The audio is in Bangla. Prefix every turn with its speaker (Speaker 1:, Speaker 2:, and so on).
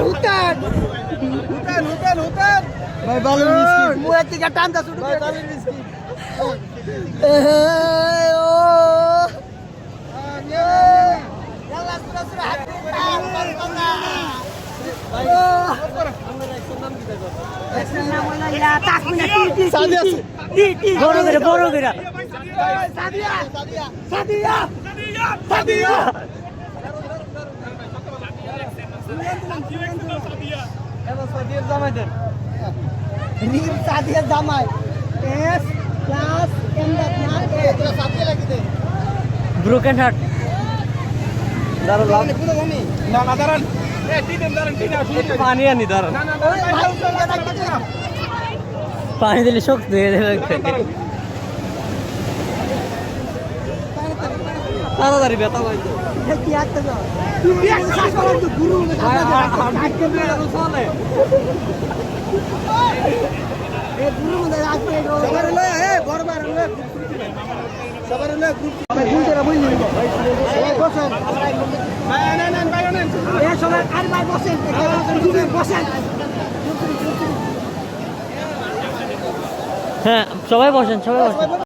Speaker 1: হুতান
Speaker 2: ভাই বালুর মিষ্টি
Speaker 1: মুয়ের থেকে টানটা শুরু
Speaker 2: ভাই বালুর মিষ্টি
Speaker 1: বড় করে জামাই এস প্লাস ব্রোকেন হার্ট
Speaker 2: পানি আনি দাঁড়ান
Speaker 1: পানি দিলে শক্ত হয়ে যাবে
Speaker 2: তাড়াতাড়ি ব্যথা পাইছে
Speaker 1: হ্যাঁ সবাই বসেন